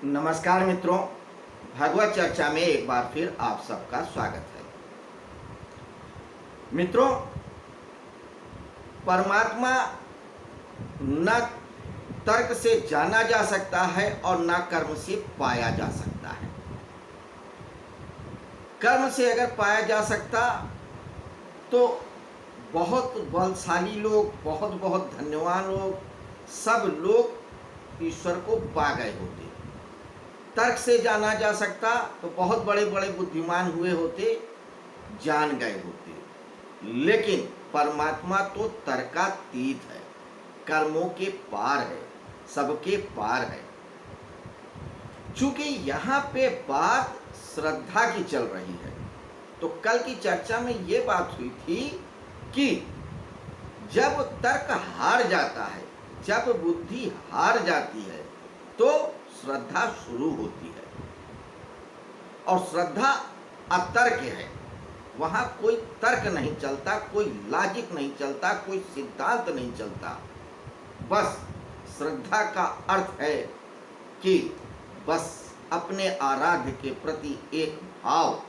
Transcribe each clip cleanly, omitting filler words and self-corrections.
नमस्कार मित्रों, भगवत चर्चा में एक बार फिर आप सबका स्वागत है। मित्रों, परमात्मा न तर्क से जाना जा सकता है और न कर्म से पाया जा सकता है। कर्म से अगर पाया जा सकता तो बहुत बलशाली लोग, बहुत बहुत धन्यवान लोग, सब लोग ईश्वर को पा गए होते। तर्क से जाना जा सकता तो बहुत बड़े बड़े बुद्धिमान हुए होते, जान गए होते। लेकिन परमात्मा तो तर्कातीत है, कर्मों के पार है, सबके पार है। चूंकि यहाँ पे बात श्रद्धा की चल रही है, तो कल की चर्चा में ये बात हुई थी कि जब तर्क हार जाता है, जब बुद्धि हार जाती है, तो श्रद्धा शुरू होती है। और श्रद्धा अतर्क है, वहाँ कोई तर्क नहीं चलता, कोई लॉजिक नहीं चलता, कोई सिद्धांत नहीं चलता। बस श्रद्धा का अर्थ है कि बस अपने आराध्य के प्रति एक भाव,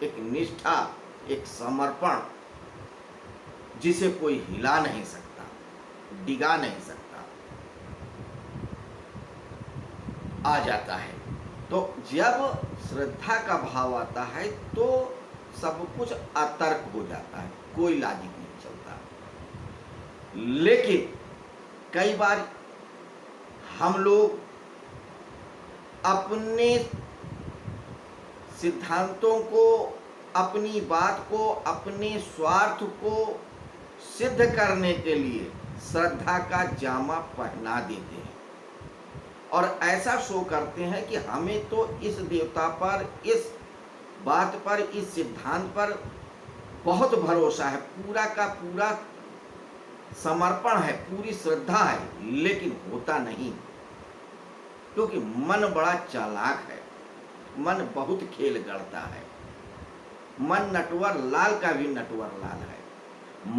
एक निष्ठा, एक समर्पण, जिसे कोई हिला नहीं सकता, डिगा नहीं सकता, आ जाता है। तो जब श्रद्धा का भाव आता है तो सब कुछ अतर्क हो जाता है, कोई लॉजिक नहीं चलता। लेकिन कई बार हम लोग अपने सिद्धांतों को, अपनी बात को, अपने स्वार्थ को सिद्ध करने के लिए श्रद्धा का जामा पहना देते हैं और ऐसा शो करते हैं कि हमें तो इस देवता पर, इस बात पर, इस सिद्धांत पर बहुत भरोसा है, पूरा का पूरा समर्पण है, पूरी श्रद्धा है। लेकिन होता नहीं, क्योंकि मन बड़ा चालाक है, मन बहुत खेल गढ़ता है। मन नटवर लाल का भी नटवर लाल है।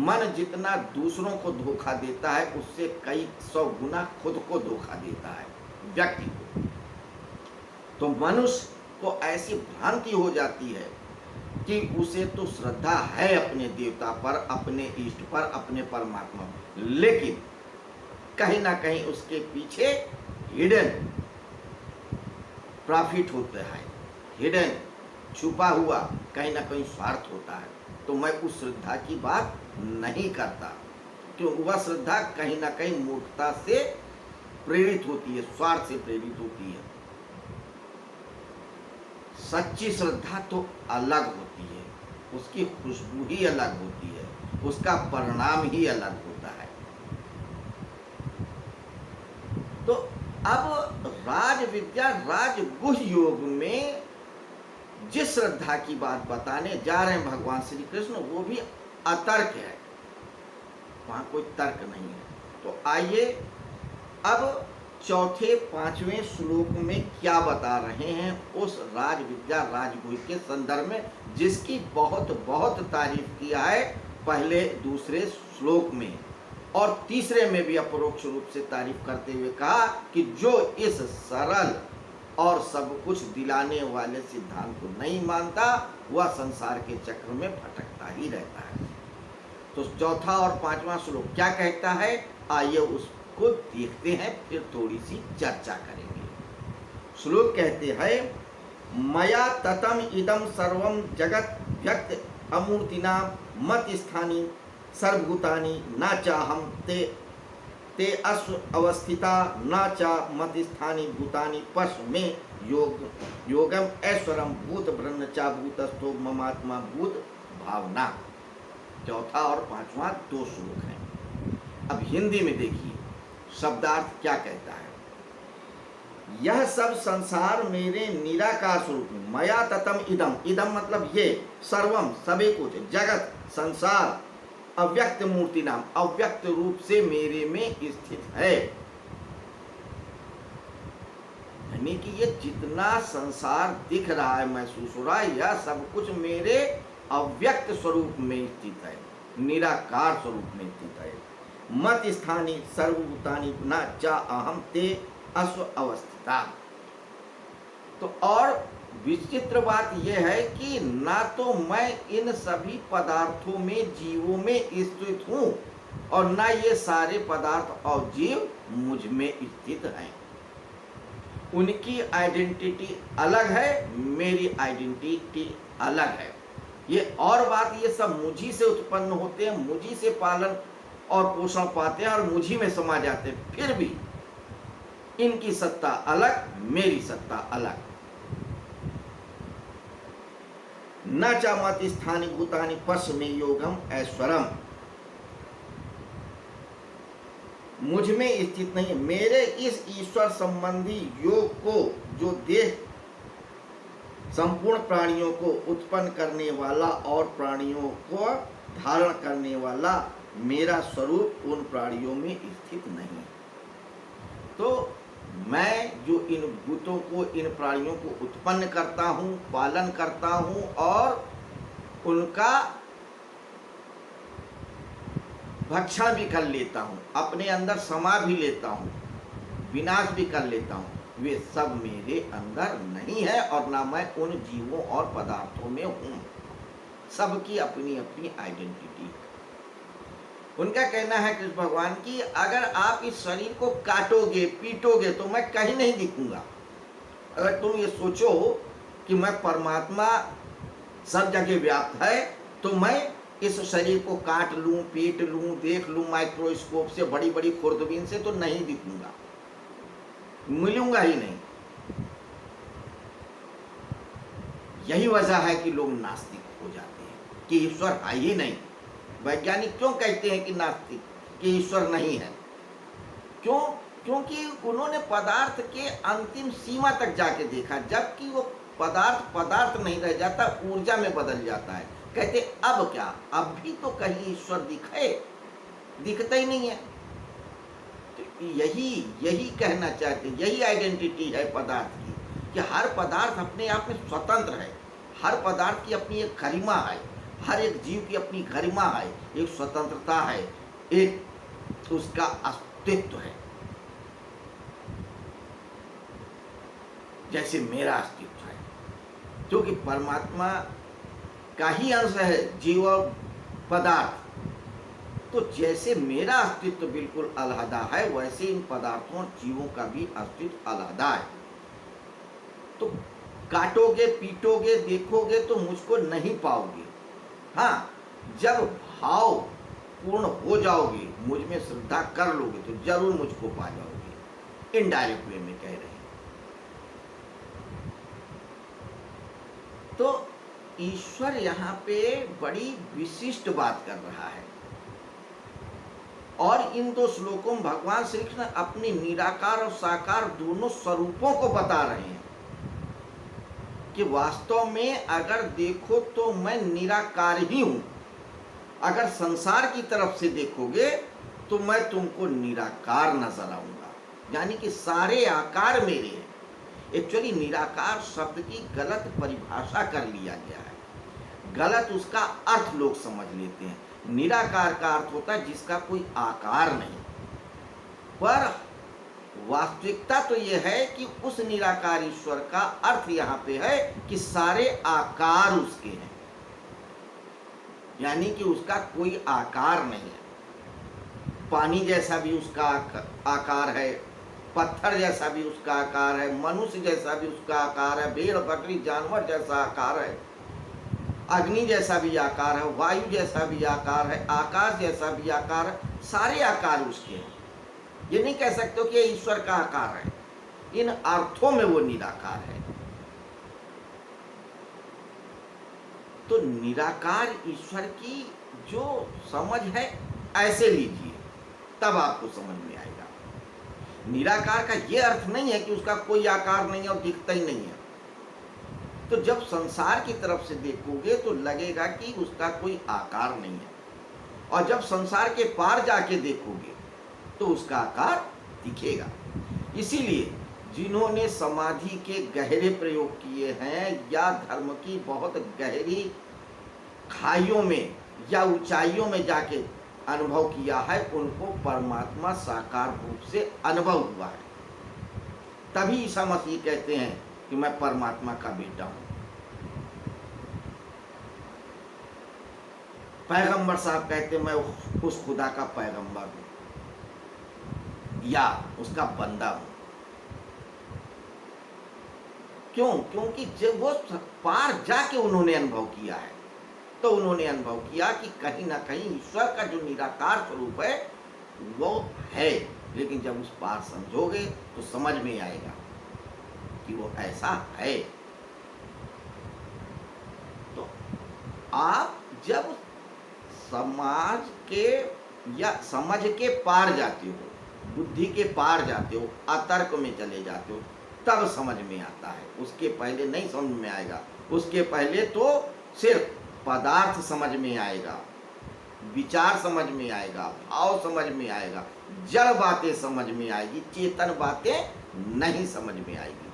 मन जितना दूसरों को धोखा देता है, उससे कई 100 गुना खुद को धोखा देता है, व्यक्ति को। तो मनुष्य को ऐसी भ्रांति हो जाती है कि उसे तो श्रद्धा है अपने देवता पर, अपने इष्ट पर, अपने परमात्मा पर, लेकिन कहीं ना कहीं उसके पीछे हिडन प्रॉफिट होता है, हिडन छुपा हुआ कहीं ना कहीं स्वार्थ होता है। तो मैं उस श्रद्धा की बात नहीं करता, क्योंकि वह श्रद्धा कहीं ना कहीं मूर्खता से प्रेरित होती है, स्वार्थ से प्रेरित होती है। सच्ची श्रद्धा तो अलग होती है, उसकी खुशबू ही अलग होती है, उसका परिणाम ही अलग होता है। तो अब राज विद्या, राजगुह्य योग में जिस श्रद्धा की बात बताने जा रहे हैं भगवान श्री कृष्ण, वो भी अतर्क है, वहां कोई तर्क नहीं है। तो आइए अब चौथे 5वें श्लोक में क्या बता रहे हैं उस राज विद्या, राजगुह्य के संदर्भ में, जिसकी बहुत बहुत तारीफ किया है पहले दूसरे श्लोक में, और तीसरे में भी अपरोक्ष रूप से तारीफ करते हुए कहा कि जो इस सरल और सब कुछ दिलाने वाले सिद्धांत को नहीं मानता, वह संसार के चक्र में भटकता ही रहता है। तो चौथा और 5वां श्लोक क्या कहता है, आइए उसको देखते हैं, फिर थोड़ी सी चर्चा करेंगे। श्लोक कहते हैं, मया ततम इदम सर्वम जगत व्यक्त अमूर्तिना मत स्थानी सर्वभूतानि न चाहम ते ते अश्व अवस्थिता न चा मत स्थानी भूतानि पश्व में योगम ऐश्वरम भूत ब्रह्म चा भूतस्थो ममात्मा भूत भावना। चौथा और 5वां 2 श्लोक हैं। अब हिंदी में देखिए शब्दार्थ क्या कहता है। यह सब संसार मेरे निराकार स्वरूप में, मया ततम इदम, इदम मतलब ये, सर्वम सभी कुछ, जगत संसार, अव्यक्त मूर्ति नाम, अव्यक्त रूप से मेरे में स्थित है। यानी कि ये जितना संसार दिख रहा है, महसूस हो रहा है, यह सब कुछ मेरे अव्यक्त स्वरूप में स्थित है, निराकार स्वरूप में स्थित है। मत स्थानी सर्वभूतानि न चा अहम ते अश्व अवस्थिता। तो और विचित्र बात यह है कि ना तो मैं इन सभी पदार्थों में, जीवों में स्थित हूँ, और ना ये सारे पदार्थ और जीव मुझ में स्थित हैं। उनकी आइडेंटिटी अलग है, मेरी आइडेंटिटी अलग है। ये और बात, ये सब मुझी से उत्पन्न होते हैं, मुझी से पालन और पोषण पाते हैं और मुझी में समा जाते हैं, फिर भी इनकी सत्ता अलग, मेरी सत्ता अलग। न च मत स्थानि भूतानि पश्य में योगम ऐश्वरम, मुझ में स्थित नहीं। मेरे इस ईश्वर संबंधी योग को जो देह संपूर्ण प्राणियों को उत्पन्न करने वाला और प्राणियों को धारण करने वाला मेरा स्वरूप उन प्राणियों में स्थित नहीं। तो मैं जो इन भूतों को, इन प्राणियों को उत्पन्न करता हूँ, पालन करता हूँ और उनका भक्षण भी कर लेता हूँ, अपने अंदर समा भी लेता हूँ, विनाश भी कर लेता हूँ, वे सब मेरे अंदर नहीं है और ना मैं उन जीवों और पदार्थों में हूँ। सबकी अपनी अपनी आइडेंटिटी। उनका कहना है कृष्ण भगवान की, अगर आप इस शरीर को काटोगे, पीटोगे तो मैं कहीं नहीं दिखूंगा। अगर तुम ये सोचो कि मैं परमात्मा सब जगह व्याप्त है, तो मैं इस शरीर को काट लूं, पीट लूं, देख लूं माइक्रोस्कोप से, बड़ी बड़ी खुर्दबीन से, तो नहीं दिखूंगा, मिलूंगा ही नहीं। यही वजह है कि लोग नास्तिक हो जाते हैं कि ईश्वर है ही नहीं। वैज्ञानिक क्यों कहते हैं कि नास्तिक, कि ईश्वर नहीं है? क्यों? क्योंकि उन्होंने पदार्थ के अंतिम सीमा तक जाके देखा, जबकि वो पदार्थ नहीं रह जाता, ऊर्जा में बदल जाता है। कहते अब क्या, अब भी तो कहीं ईश्वर दिखता ही नहीं है। तो यही कहना चाहते, यही आइडेंटिटी है पदार्थ की, कि हर पदार्थ अपने आप में स्वतंत्र है, हर पदार्थ की अपनी एक गरिमा है, हर एक जीव की अपनी गरिमा है, एक स्वतंत्रता है, एक उसका अस्तित्व है। जैसे मेरा अस्तित्व है, क्योंकि परमात्मा का ही अंश है जीव और पदार्थ। तो जैसे मेरा अस्तित्व बिल्कुल अलहदा है, वैसे इन पदार्थों और जीवों का भी अस्तित्व अलहदा है। तो काटोगे, पीटोगे, देखोगे तो मुझको नहीं पाओगे। हाँ, जब भाव पूर्ण हो जाओगे, मुझ में श्रद्धा कर लोगे, तो जरूर मुझको पा जाओगे। इनडायरेक्ट वे में कह रहे हैं। तो ईश्वर यहाँ पे बड़ी विशिष्ट बात कर रहा है, और इन दो श्लोकों में भगवान श्री कृष्ण अपने निराकार और साकार दोनों स्वरूपों को बता रहे हैं कि वास्तव में अगर देखो तो मैं निराकार ही हूं। अगर संसार की तरफ से देखोगे तो मैं तुमको निराकार नजर आऊंगा, यानी कि सारे आकार मेरे हैं। एक्चुअली निराकार शब्द की गलत परिभाषा कर लिया गया है, गलत उसका अर्थ लोग समझ लेते हैं। निराकार का अर्थ होता है जिसका कोई आकार नहीं, पर वास्तविकता तो यह है कि उस निराकार ईश्वर का अर्थ यहाँ पे है कि सारे आकार उसके हैं, यानी कि उसका कोई आकार नहीं है। पानी जैसा भी उसका आकार है, पत्थर जैसा भी उसका आकार है, मनुष्य जैसा भी उसका आकार है, भेड़ बकरी जानवर जैसा आकार है, अग्नि जैसा भी आकार है, वायु जैसा भी आकार है, आकाश जैसा भी आकार है, सारे आकार उसके हैं। ये नहीं कह सकते हो कि ये ईश्वर का आकार है, इन अर्थों में वो निराकार है। तो निराकार ईश्वर की जो समझ है ऐसे लीजिए, तब आपको समझ में आएगा। निराकार का ये अर्थ नहीं है कि उसका कोई आकार नहीं है और दिखता ही नहीं है। तो जब संसार की तरफ से देखोगे तो लगेगा कि उसका कोई आकार नहीं है, और जब संसार के पार जाके देखोगे तो उसका आकार दिखेगा। इसीलिए जिन्होंने समाधि के गहरे प्रयोग किए हैं या धर्म की बहुत गहरी खाइयों में या ऊंचाइयों में जाके अनुभव किया है, उनको परमात्मा साकार रूप से अनुभव हुआ है। तभी ईसा मसीह कहते हैं कि मैं परमात्मा का बेटा हूं। पैगंबर साहब कहते मैं उस खुदा का पैगंबर हूं या उसका बंदा हूं। क्यों? क्योंकि जब वो पार जाके उन्होंने अनुभव किया है, तो उन्होंने अनुभव किया कि कहीं ना कहीं ईश्वर का जो निराकार स्वरूप है वो है। लेकिन जब उस पार समझोगे तो समझ में आएगा कि वो ऐसा है। तो आप जब समाज के या समझ के पार जाते हो, बुद्धि के पार जाते हो, अतर्क में चले जाते हो, तब समझ में आता है। उसके पहले नहीं समझ में आएगा। उसके पहले तो सिर्फ पदार्थ समझ में आएगा, विचार समझ में आएगा, भाव समझ में आएगा, जड़ बातें समझ में आएगी, चेतन बातें नहीं समझ में आएगी।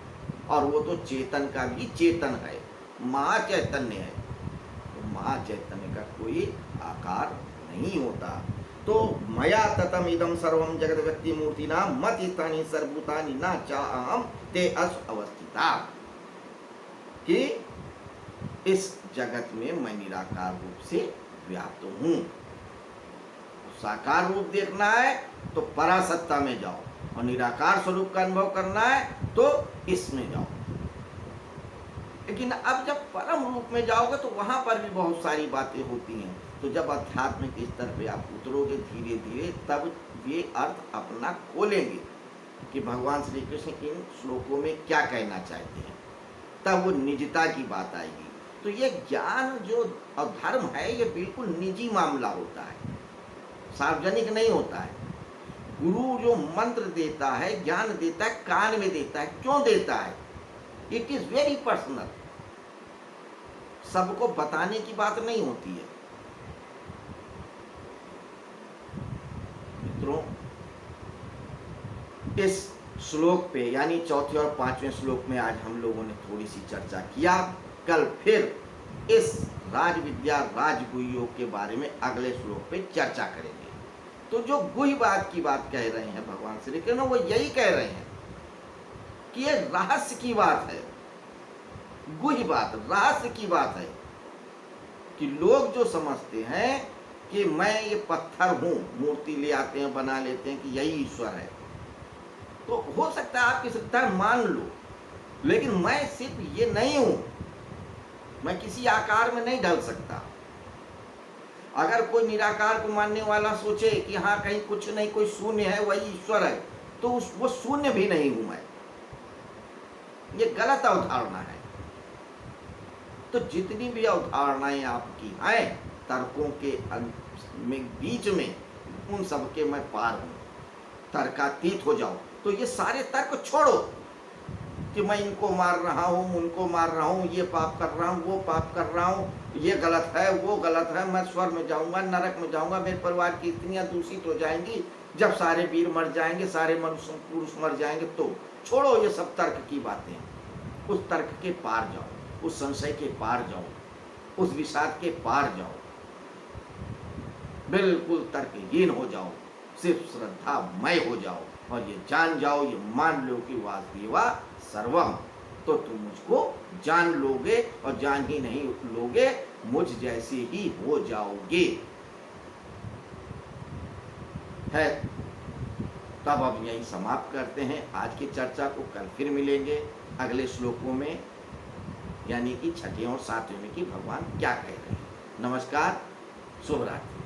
और वो तो चेतन का भी चेतन है, महाचैतन्य है। तो महाचैतन्य का कोई आकार नहीं होता। तो मया ततम इदम सर्वम जगत व्यक्ति मूर्तिना मत स्थानी सर्वभूतानि न चाहम ते अस अवस्थिता, कि इस जगत में मैं निराकार रूप से व्याप्त हूं। साकार रूप देखना है तो परासत्ता में जाओ, और निराकार स्वरूप का अनुभव करना है तो इसमें जाओ। लेकिन अब जब परम रूप में जाओगे तो वहां पर भी बहुत सारी बातें होती हैं। तो जब आध्यात्मिक स्तर पे आप उतरोगे धीरे धीरे, तब ये अर्थ अपना खोलेंगे कि भगवान श्री कृष्ण इन श्लोकों में क्या कहना चाहते हैं। तब वो निजता की बात आएगी। तो ये ज्ञान जो धर्म है ये बिल्कुल निजी मामला होता है, सार्वजनिक नहीं होता है। गुरु जो मंत्र देता है, ज्ञान देता है, कान में देता है। क्यों देता है? It is very personal. सबको बताने की बात नहीं होती है। मित्रों, इस श्लोक पे यानी चौथे और पांचवें श्लोक में आज हम लोगों ने थोड़ी सी चर्चा किया। कल फिर इस राज विद्या राजगुह्य योग के बारे में अगले श्लोक पे चर्चा करेंगे। तो जो गुह्य बात की बात कह रहे हैं भगवान श्री कृष्ण, वो यही कह रहे हैं कि ये रहस्य की बात है, गुह्य बात, रहस्य की बात है। कि लोग जो समझते हैं कि मैं ये पत्थर हूं, मूर्ति ले आते हैं, बना लेते हैं कि यही ईश्वर है। तो हो सकता है आपकी श्रद्धा मान लो, लेकिन मैं सिर्फ ये नहीं हूं। मैं किसी आकार में नहीं ढल सकता। अगर कोई निराकार को मानने वाला सोचे कि हाँ कहीं कुछ नहीं, कोई शून्य है, वही ईश्वर है, तो वो शून्य भी नहीं हूं मैं। ये गलत अवधारणा है। तो जितनी भी अवधारणाएं आपकी हैं तर्कों के बीच में, उन सब के मैं पार हूं। तर्कातीत हो जाओ। तो ये सारे तर्क छोड़ो कि मैं इनको मार रहा हूँ, उनको मार रहा हूँ, ये पाप कर रहा हूँ, वो पाप कर रहा हूँ, ये गलत है, वो गलत है, मैं स्वर्ग में जाऊंगा, नरक में जाऊंगा, मेरे परिवार की स्त्रियां दूषित हो जाएंगी, जब सारे वीर मर जाएंगे, सारे मनुष्य पुरुष मर जाएंगे। तो छोड़ो ये सब तर्क की बातें। उस तर्क के पार जाओ, उस संशय के पार जाओ, उस विषाद के पार जाओ, बिल्कुल तर्कहीन हो जाओ, सिर्फ श्रद्धामय हो जाओ, और ये जान जाओ, ये मान लो कि वासुदेवा सर्वम। तो तुम मुझको जान लोगे, और जान ही नहीं लोगे, मुझ जैसे ही हो जाओगे। है, तब अब यही समाप्त करते हैं आज की चर्चा को। कल फिर मिलेंगे अगले श्लोकों में, यानी कि छठे और सातवें में कि भगवान क्या कह रहे हैं। नमस्कार, शुभ रात्रि।